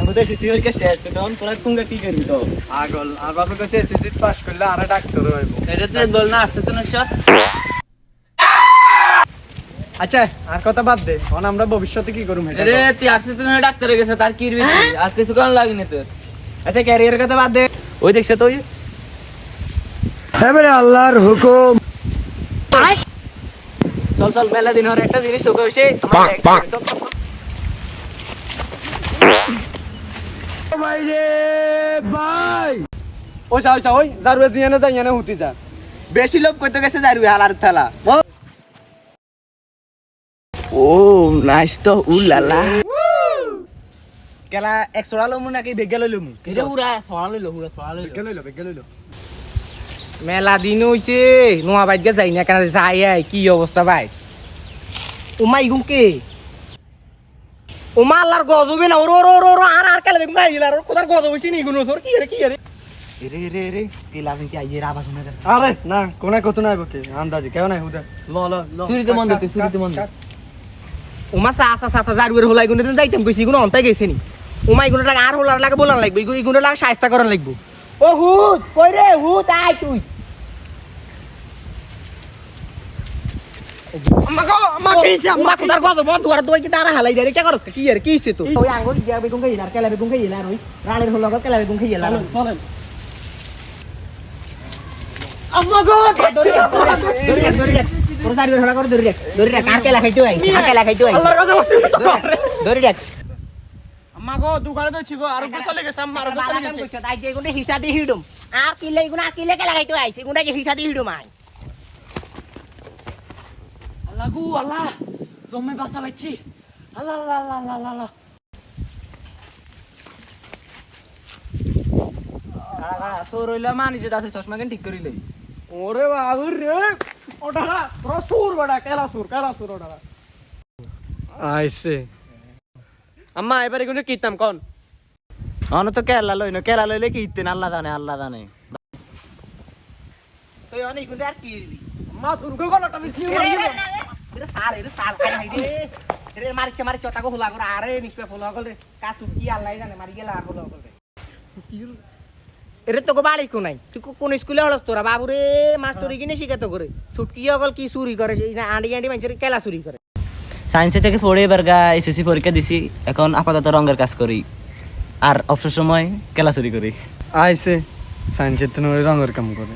আমি তো এসএসসি পরীক্ষা শেষ তো তখন তোরা তুঙ্গা কি করবি তো আগল আর বাপের কাছে এসএসসি পাস করলে আরে ডাক্তার হইব। এটাতে বল না আসছে তো নশা। আচ্ছা আর কথা বাদ দে, এখন আমরা ভবিষ্যতে কি করব এটা আরে তুই আসছে তো ডাক্তার হয়ে গেছে তার কি হইবে আর কিছু কারণ লাগেনি তোর। আচ্ছা ক্যারিয়ার কথা বাদ দে, ওই দেখছ তো ওই এবারে আল্লাহর হুকুম। চল চল মেলা দিন হরে একটা জিনিস তোকে হইছে ভাই রে ভাই ও যাও যাও ওই জারুয়ে জিয়ানে যাইয়ানে হুতি যা। বেশি লোভ করতে গেছে যারু হালার থালা ও নাইস তো উলালা কেলা 100 টাকা লমু নাকি বেগে লইলমু এটা পুরা ছড়া লইলো বেগে লইলো মেলা দিন হইছে নোয়া বাইক যাই না কেন যাই আই কি অবস্থা ভাই ওমা ইগুম কে ওমা আল্লাহর গজবে না ওর ওর ওর ওর আর কেলা বেগুম গাইলা আর কোদার গজব হইছে নি গুনো তোর কি রে রে রে রে কেলা কি আইয়ের আওয়াজ শুনে যা আরে না কোনে কত নাই বকে আন্দাজি কেউ নাই হুদা ল ল ল চুরিতে মন দিতে চুরিতে মন দিতে। ওমা সাতা সাতা জারুয়ের হলাই গুনে যাইতাম কইছি গুনো অন্তাই গেছে নি ওমা ইগুনো টাকা আর হলার লাগে বলার লাগবে ইগুনো লাগে শাস্তা করার লাগবে ও হুত কই রে হুত আই তুই আম্মা গো আম্মা কইছে আম্মা কোদার গজব বন্ধ করে তুই কি তারা হালাই দে রে কি করছ কি কি হইছে তো ওই আঙ্গো গিয়া বেগুন খাইলা কেলা বেগুন খাইলা আর ওই রানের হল লগা কেলা বেগুন খাইলা চলেন আম্মা গো ধরে তোর দাঁড়িয়ে হলা করে ধরে রাখ আর কেলা খাইতে আই আর কেলা খাইতে আই আল্লাহর কাছে বসে ধরে রাখ আম্মা গো দোকানে দইছি গো আর উপর চলে গেছে আম্মা আর উপর চলে গেছে তাই যে গুনে হিসা দি হিডুম আর কিলে গুনা কিলে কেলা খাইতে আইছে গুনা যে হিসা দি হিডুম আই আল্লাহ গো আল্লাহ জম্মে বাসা বাইছি আল্লাহ আল্লাহ আল্লাহ আল্লাহ আল্লাহ। সোর হইলা মানিছে দাসে চশমা কেন ঠিক করিলে ওরে বাবু রে ওটা তোর সুর বড়া কেলা সুর ওটা আইছে আম্মা এবারে কোন কিতাম কোন অন তো কেলা লইলে কি ইতেন আল্লাহ জানে তুই অনেক গুন্ডে আর কি মা দুর্গা গলাটা নিছি রে সাল খাই হাই রে মারিছে তাকে হুলা করে আরে নিসপে ফুলা গল রে কাসু কি আল্লাহ জানে মারি গেলা আর হুলা গল রে এরে তোকে বাড়ি কো নাই তুই কোন স্কুলে হলস তোরা বাবু রে মাস্টারি কিনে শিখাতো করে ছুটকি হগল কি চুরি করে আন্ডি মানুষের কেলা চুরি করে সায়েন্সে থেকে পড়ে এবার এসএসসি পরীক্ষা দিছি এখন আপাতত রঙের কাজ করি আর অবসর সময় কেলা চুরি করি আইছে সাইন্সের তো রঙের কাম করে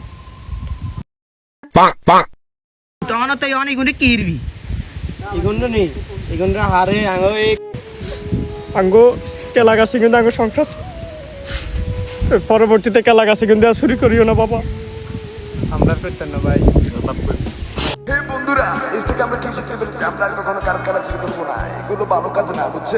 তখন তুই অনেক গুণে কিরবি এগুলো নেই এগুলো হারে আঙ্গো কেলা গাছে কিন্তু আঙ্গো সংসার পরবর্তীতে কেলা গাছে কিন্তু আর চুরি করিও না বাবা আমরা করতেন না ভাই হে বন্ধুরা এর থেকে আমরা কি শিখতে পেরেছি আমরা আর কখনো কারো চুরি করবো না এগুলো ভালো কাজ না বুঝছে